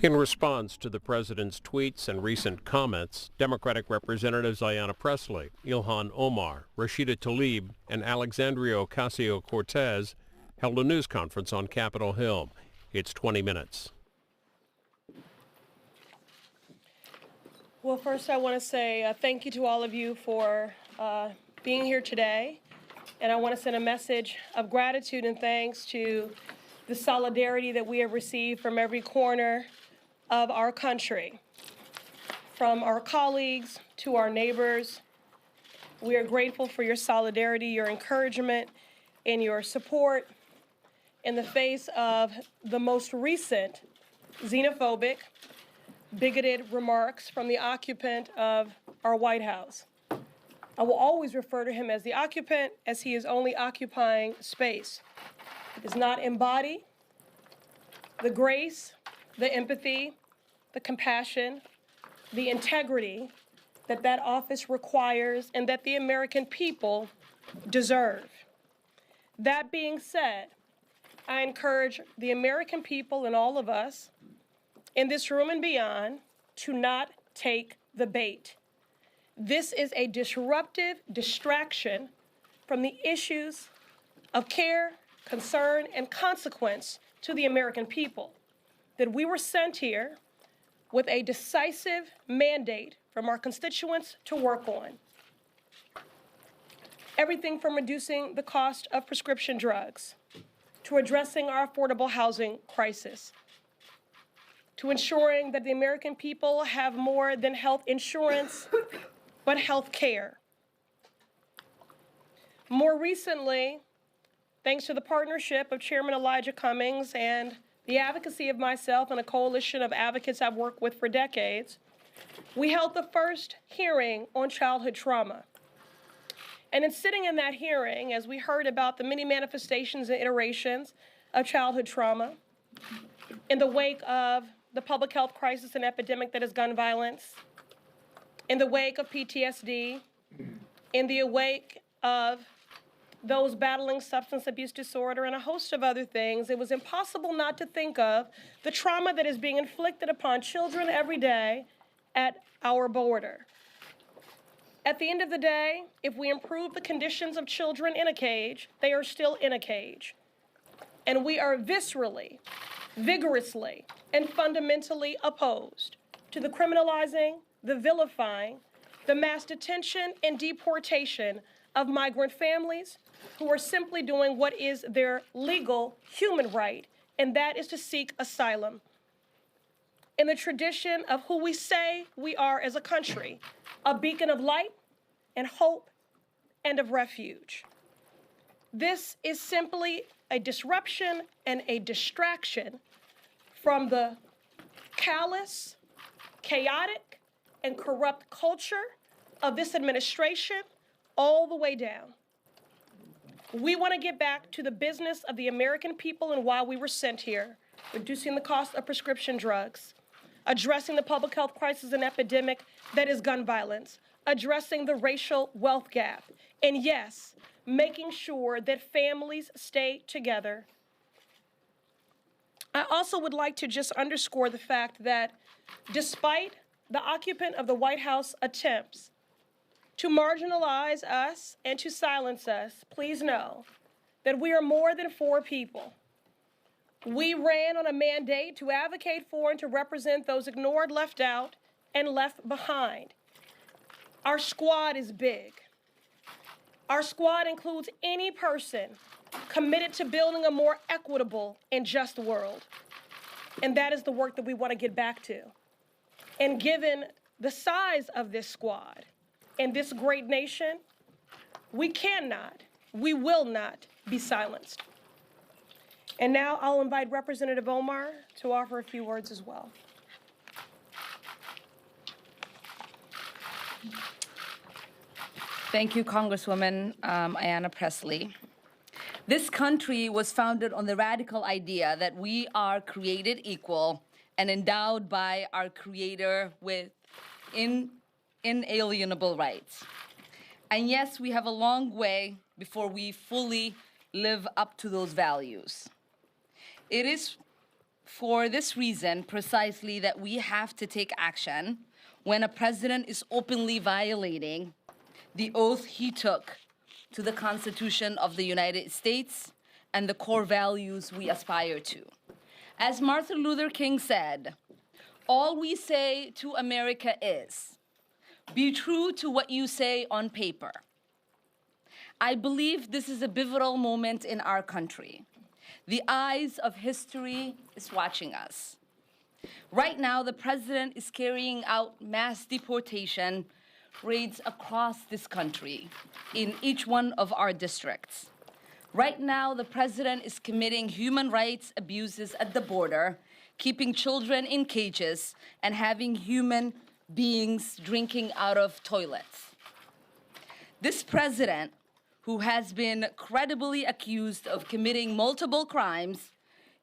In response to the president's tweets and recent comments, Democratic Representatives Ayanna Pressley, Ilhan Omar, Rashida Tlaib, and Alexandria Ocasio-Cortez held a news conference on Capitol Hill. It's 20 minutes. Well, first I want to say thank you to all of you for being here today. And I want to send a message of gratitude and thanks to the solidarity that we have received from every corner of our country, from our colleagues to our neighbors. We are grateful for your solidarity, your encouragement, and your support in the face of the most recent xenophobic, bigoted remarks from the occupant of our White House. I will always refer to him as the occupant, as he is only occupying space. He does not embody the grace, the empathy, the compassion, the integrity that office requires and that the American people deserve. That being said, I encourage the American people and all of us in this room and beyond to not take the bait. This is a disruptive distraction from the issues of care, concern, and consequence to the American people. That we were sent here with a decisive mandate from our constituents to work on. Everything from reducing the cost of prescription drugs, to addressing our affordable housing crisis, to ensuring that the American people have more than health insurance, but health care. More recently, thanks to the partnership of Chairman Elijah Cummings and the advocacy of myself and a coalition of advocates I've worked with for decades, we held the first hearing on childhood trauma. And in sitting in that hearing, as we heard about the many manifestations and iterations of childhood trauma, in the wake of the public health crisis and epidemic that is gun violence, in the wake of PTSD, in the wake of those battling substance abuse disorder and a host of other things, it was impossible not to think of the trauma that is being inflicted upon children every day at our border. At the end of the day, if we improve the conditions of children in a cage, they are still in a cage. And we are viscerally, vigorously, and fundamentally opposed to the criminalizing, the vilifying, the mass detention and deportation of migrant families who are simply doing what is their legal human right, and that is to seek asylum. In the tradition of who we say we are as a country, a beacon of light and hope and of refuge. This is simply a disruption and a distraction from the callous, chaotic, and corrupt culture of this administration all the way down. We want to get back to the business of the American people and why we were sent here, reducing the cost of prescription drugs, addressing the public health crisis and epidemic that is gun violence, addressing the racial wealth gap, and yes, making sure that families stay together. I also would like to just underscore the fact that despite the occupant of the White House attempts to marginalize us and to silence us, please know that we are more than four people. We ran on a mandate to advocate for and to represent those ignored, left out, and left behind. Our squad is big. Our squad includes any person committed to building a more equitable and just world. And that is the work that we want to get back to. And given the size of this squad and this great nation, we cannot, we will not be silenced. And now I'll invite Representative Omar to offer a few words as well. Thank you, Congresswoman Ayanna Pressley. This country was founded on the radical idea that we are created equal and endowed by our Creator with inalienable rights. And yes, we have a long way before we fully live up to those values. It is for this reason, precisely, that we have to take action when a president is openly violating the oath he took to the Constitution of the United States and the core values we aspire to. As Martin Luther King said, all we say to America is, be true to what you say on paper. I believe this is a pivotal moment in our country. The eyes of history is watching us. Right now, the president is carrying out mass deportation raids across this country in each one of our districts. Right now, the president is committing human rights abuses at the border, keeping children in cages, and having human beings drinking out of toilets. This president, who has been credibly accused of committing multiple crimes,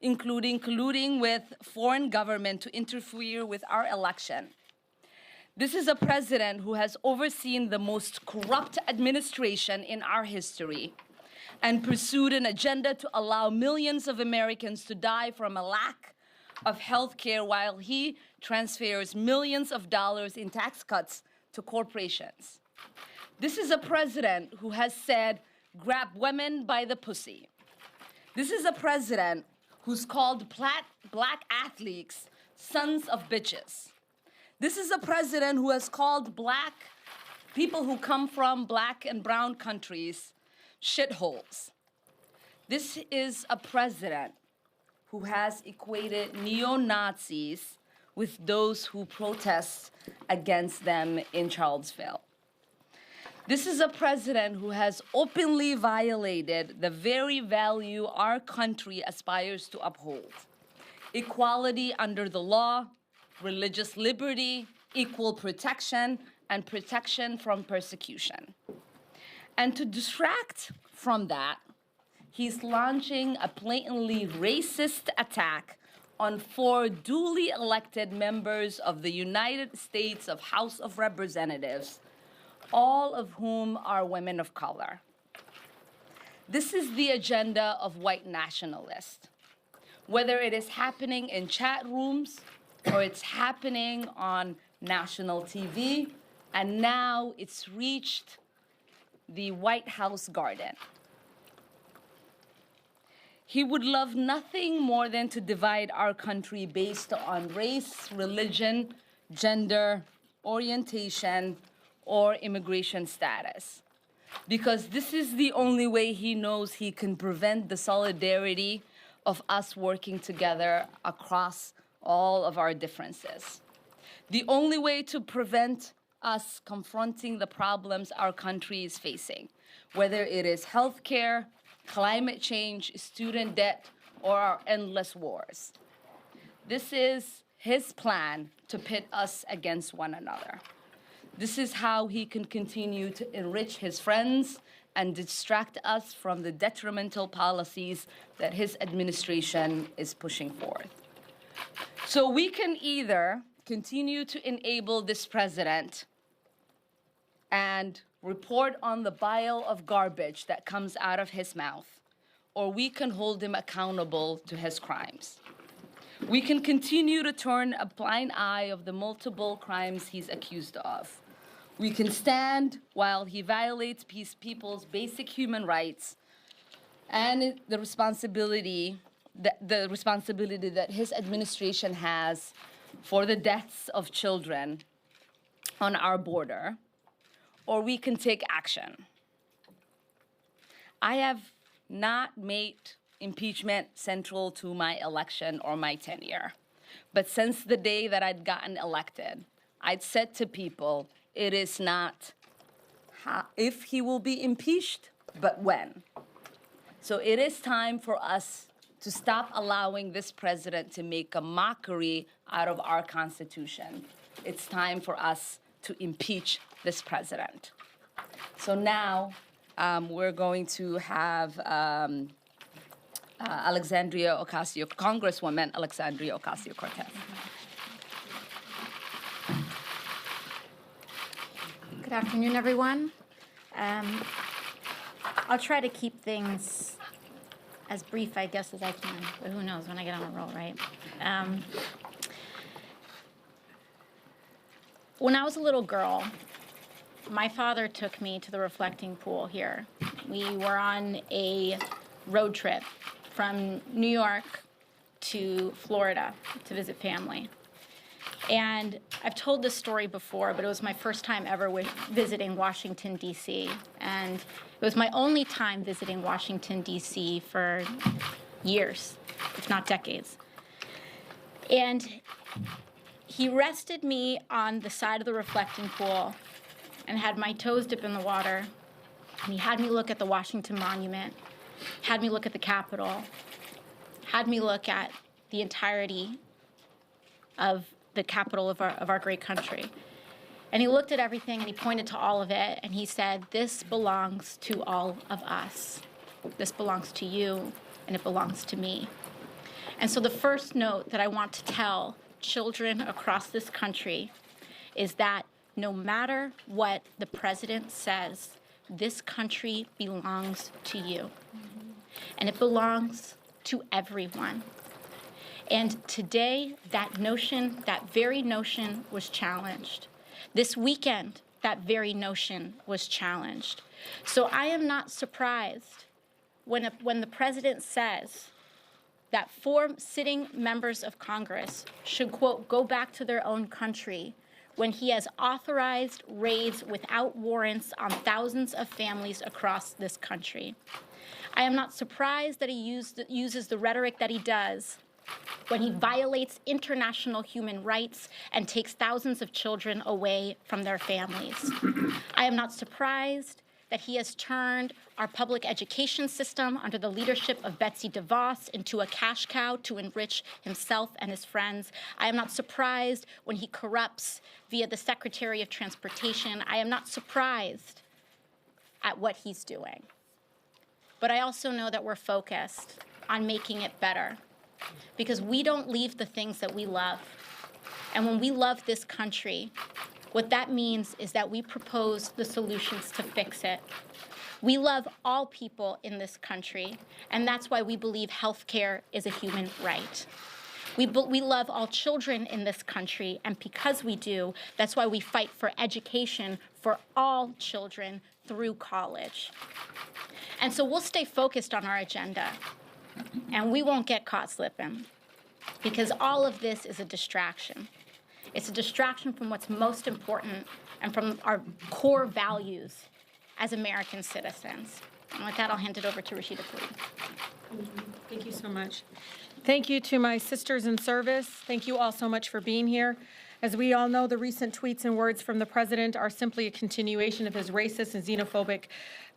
including colluding with foreign government to interfere with our election. This is a president who has overseen the most corrupt administration in our history and pursued an agenda to allow millions of Americans to die from a lack of health care while he transfers millions of dollars in tax cuts to corporations. This is a president who has said, grab women by the pussy. This is a president who's called black athletes sons of bitches. This is a president who has called black people who come from black and brown countries shitholes. This is a president who has equated neo-Nazis with those who protest against them in Charlottesville. This is a president who has openly violated the very value our country aspires to uphold: equality under the law, religious liberty, equal protection, and protection from persecution. And to distract from that, he's launching a blatantly racist attack on 4 duly elected members of the United States House of Representatives, all of whom are women of color. This is the agenda of white nationalists. Whether it is happening in chat rooms or it's happening on national TV, and now it's reached the White House garden. He would love nothing more than to divide our country based on race, religion, gender, orientation, or immigration status, because this is the only way he knows he can prevent the solidarity of us working together across all of our differences. The only way to prevent us confronting the problems our country is facing, whether it is healthcare, climate change, student debt, or our endless wars. This is his plan to pit us against one another. This is how he can continue to enrich his friends and distract us from the detrimental policies that his administration is pushing forth. So we can either continue to enable this president and report on the pile of garbage that comes out of his mouth, or we can hold him accountable to his crimes. We can continue to turn a blind eye of the multiple crimes he's accused of. We can stand while he violates people's basic human rights and the responsibility that his administration has for the deaths of children on our border, or we can take action. I have not made impeachment central to my election or my tenure, but since the day that I'd gotten elected, I'd said to people, it is not if he will be impeached, but when. So it is time for us to stop allowing this president to make a mockery out of our Constitution. It's time for us to impeach this president. So now we're going to have Congresswoman Alexandria Ocasio-Cortez. Good afternoon, everyone. I'll try to keep things as brief, I guess, as I can, but who knows when I get on a roll, right? When I was a little girl, my father took me to the reflecting pool here. We were on a road trip from New York to Florida to visit family. And I've told this story before, but it was my first time ever visiting Washington, D.C. And it was my only time visiting Washington, D.C. for years, if not decades. And he rested me on the side of the reflecting pool and had my toes dip in the water. And he had me look at the Washington Monument, had me look at the Capitol, had me look at the entirety of the capital of our great country. And he looked at everything and he pointed to all of it and he said, "This belongs to all of us. This belongs to you and it belongs to me." And so the first note that I want to tell children across this country is that no matter what the president says, this country belongs to you. And it belongs to everyone. And today, that very notion was challenged. This weekend, that very notion was challenged. So I am not surprised when the president says that 4 sitting members of Congress should, quote, go back to their own country when he has authorized raids without warrants on thousands of families across this country. I am not surprised that he uses the rhetoric that he does when he violates international human rights and takes thousands of children away from their families. I am not surprised that he has turned our public education system under the leadership of Betsy DeVos into a cash cow to enrich himself and his friends. I am not surprised when he corrupts via the Secretary of Transportation. I am not surprised at what he's doing. But I also know that we're focused on making it better, because we don't leave the things that we love. And when we love this country, what that means is that we propose the solutions to fix it. We love all people in this country, and that's why we believe health care is a human right. We love all children in this country, and because we do, that's why we fight for education for all children through college. And so we'll stay focused on our agenda, and we won't get caught slipping, because all of this is a distraction. It's a distraction from what's most important and from our core values as American citizens. And with that, I'll hand it over to Rashida Tlaib. Thank you so much. Thank you to my sisters in service. Thank you all so much for being here. As we all know, the recent tweets and words from the president are simply a continuation of his racist and xenophobic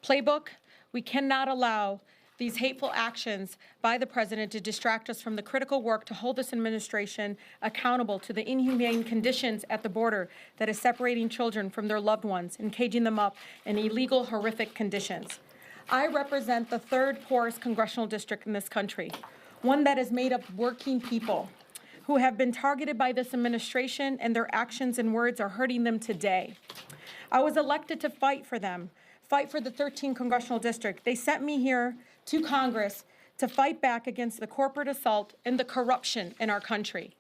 playbook. We cannot allow these hateful actions by the president to distract us from the critical work to hold this administration accountable to the inhumane conditions at the border that is separating children from their loved ones and caging them up in illegal, horrific conditions. I represent the 3rd poorest congressional district in this country, one that is made up of working people who have been targeted by this administration, and their actions and words are hurting them today. I was elected to fight for them, fight for the 13th congressional district. They sent me here to Congress to fight back against the corporate assault and the corruption in our country.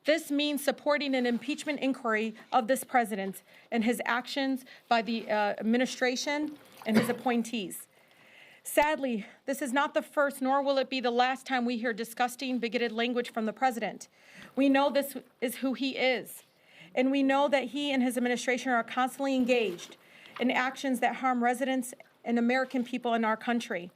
This means supporting an impeachment inquiry of this president and his actions by the administration and his appointees. Sadly, this is not the first, nor will it be the last time we hear disgusting, bigoted language from the president. We know this is who he is, and we know that he and his administration are constantly engaged in actions that harm residents and American people in our country.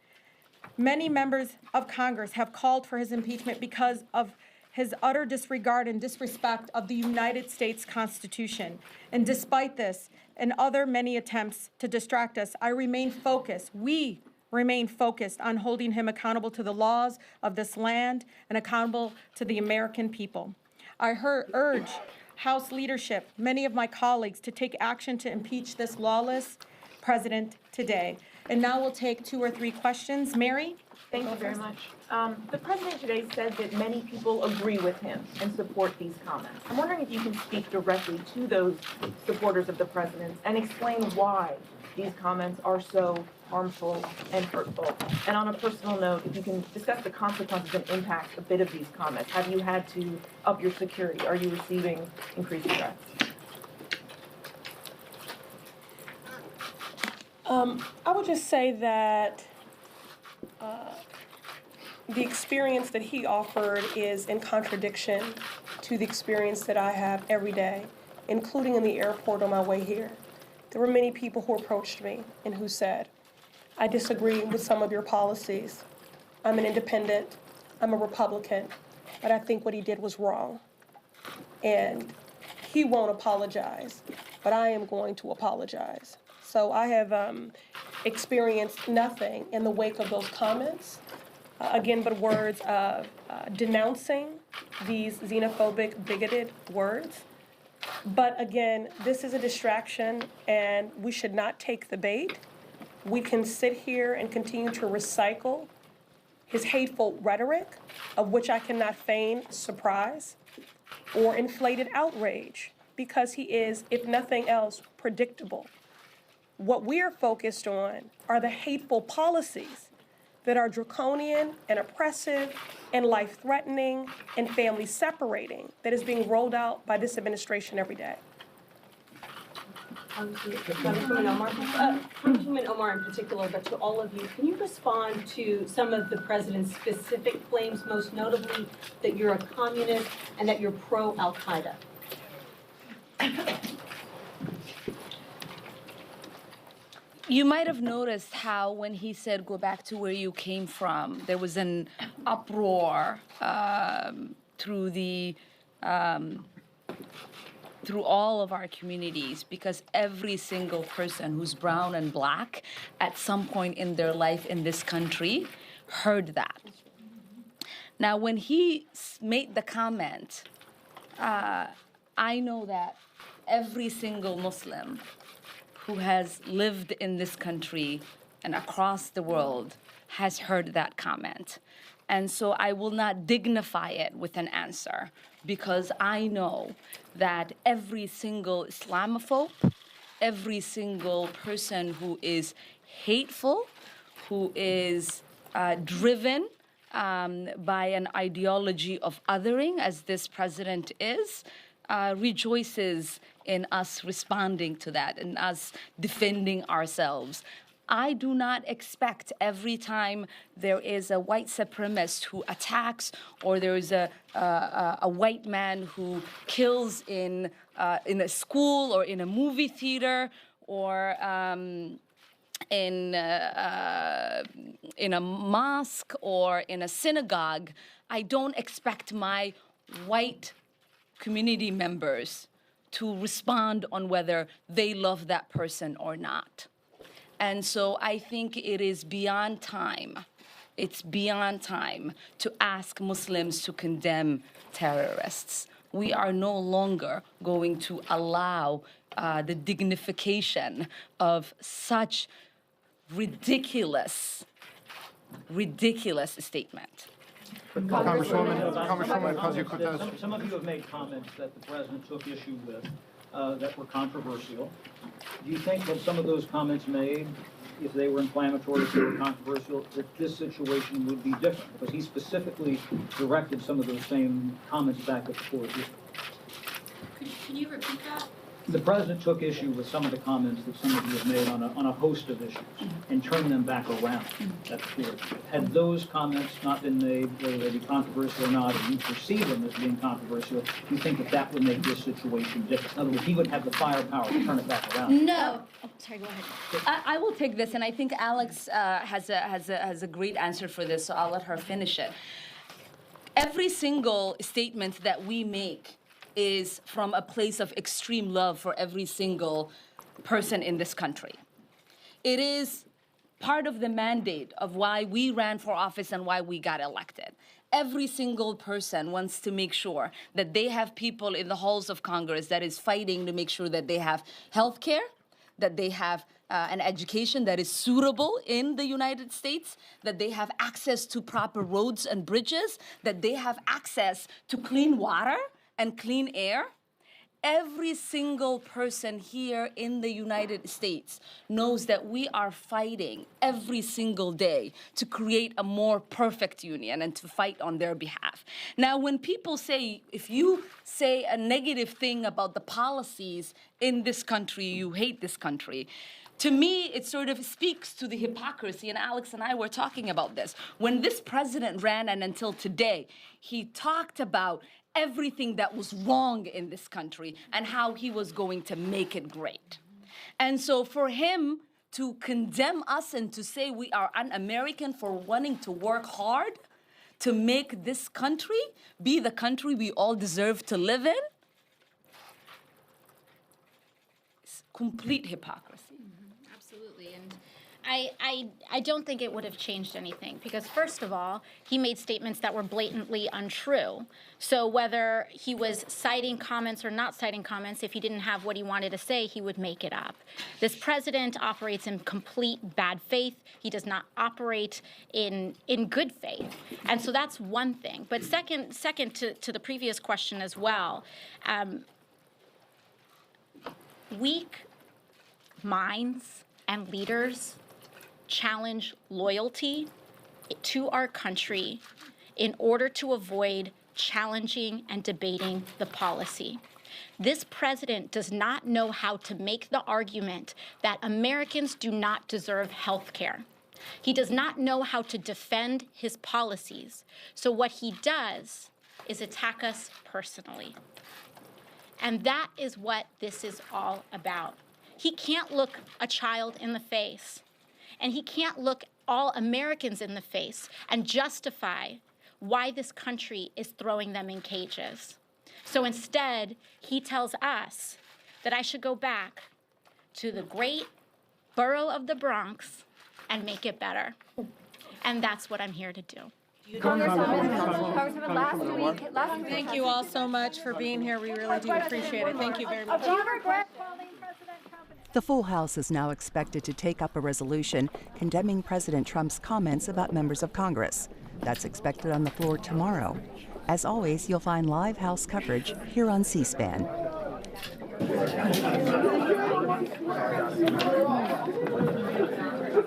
Many members of Congress have called for his impeachment because of his utter disregard and disrespect of the United States Constitution. And despite this and other many attempts to distract us, I remain focused. We remain focused on holding him accountable to the laws of this land and accountable to the American people. I urge House leadership, many of my colleagues, to take action to impeach this lawless president today. And now we'll take 2 or 3 questions. Mary? Thank you very much. The president today said that many people agree with him and support these comments. I'm wondering if you can speak directly to those supporters of the president and explain why these comments are so harmful and hurtful? And on a personal note, if you can discuss the consequences and impact a bit of these comments. Have you had to up your security? Are you receiving increased threats? I would just say that the experience that he offered is in contradiction to the experience that I have every day, including in the airport on my way here. There were many people who approached me and who said, I disagree with some of your policies. I'm an independent, I'm a Republican, but I think what he did was wrong. And he won't apologize, but I am going to apologize. So I have experienced nothing in the wake of those comments, again, but words of denouncing these xenophobic, bigoted words. But again, this is a distraction and we should not take the bait. We can sit here and continue to recycle his hateful rhetoric, of which I cannot feign surprise or inflated outrage, because he is, if nothing else, predictable. What we are focused on are the hateful policies that are draconian and oppressive and life-threatening and family-separating that is being rolled out by this administration every day. Congresswoman Omar, Congresswoman Omar in particular, but to all of you, can you respond to some of the president's specific claims, most notably that you're a communist and that you're pro-Al-Qaeda? You might have noticed how when he said, go back to where you came from, there was an uproar through all of our communities, because every single person who's brown and black at some point in their life in this country heard that. Now, when he made the comment, I know that every single Muslim who has lived in this country and across the world has heard that comment. And so I will not dignify it with an answer, because I know that every single Islamophobe, every single person who is hateful, who is driven by an ideology of othering, as this president is, rejoices in us responding to that and us defending ourselves. I do not expect every time there is a white supremacist who attacks, or there is a white man who kills in a school or in a movie theater or in a mosque or in a synagogue, I don't expect my white community members to respond on whether they love that person or not. And so I think it is beyond time. It's beyond time to ask Muslims to condemn terrorists. We are no longer going to allow the dignification of such ridiculous statement. Congresswoman Ocasio-Cortez. Some of you have made comments that the president took issue with that were controversial. Do you think that some of those comments made, if they were inflammatory, if they were controversial, that this situation would be different? Because he specifically directed some of those same comments back at the floor. Can you repeat that? The president took issue with some of the comments that some of you have made on a host of issues and turned them back around at the floor. Had those comments not been made, whether they be controversial or not, and you perceive them as being controversial, do you think that that would make this situation different? In other words, he would have the firepower to turn it back around. No. Oh, sorry, go ahead. I will take this, and I think Alex has a great answer for this, so I'll let her finish it. Every single statement that we make is from a place of extreme love for every single person in this country. It is part of the mandate of why we ran for office and why we got elected. Every single person wants to make sure that they have people in the halls of Congress that is fighting to make sure that they have health care, that they have an education that is suitable in the United States, that they have access to proper roads and bridges, that they have access to clean water and clean air. every single person here in the United States knows that we are fighting every single day to create a more perfect union and to fight on their behalf. Now, when people say, if you say a negative thing about the policies in this country, you hate this country, to me, it sort of speaks to the hypocrisy, and Alex and I were talking about this. When this president ran, and until today, he talked about everything that was wrong in this country and how he was going to make it great. And so for him to condemn us and to say we are un-American for wanting to work hard to make this country be the country we all deserve to live in, it's complete hypocrisy. Absolutely. And I don't think it would have changed anything because, first of all, he made statements that were blatantly untrue. So whether he was citing comments or not citing comments, if he didn't have what he wanted to say, he would make it up. This president operates in complete bad faith. He does not operate in good faith. And so that's one thing. But second to the previous question as well, weak minds and leaders challenge loyalty to our country in order to avoid challenging and debating the policy. This president does not know how to make the argument that Americans do not deserve health care. He does not know how to defend his policies. So what he does is attack us personally. And that is what this is all about. He can't look a child in the face, and he can't look all Americans in the face and justify why this country is throwing them in cages. So instead, he tells us that I should go back to the great borough of the Bronx and make it better. And that's what I'm here to do. Congresswoman, last week. Thank you all so much for being here. We really do appreciate it. Thank you very much. The full House is now expected to take up a resolution condemning President Trump's comments about members of Congress. That's expected on the floor tomorrow. As always, you'll find live House coverage here on C-SPAN.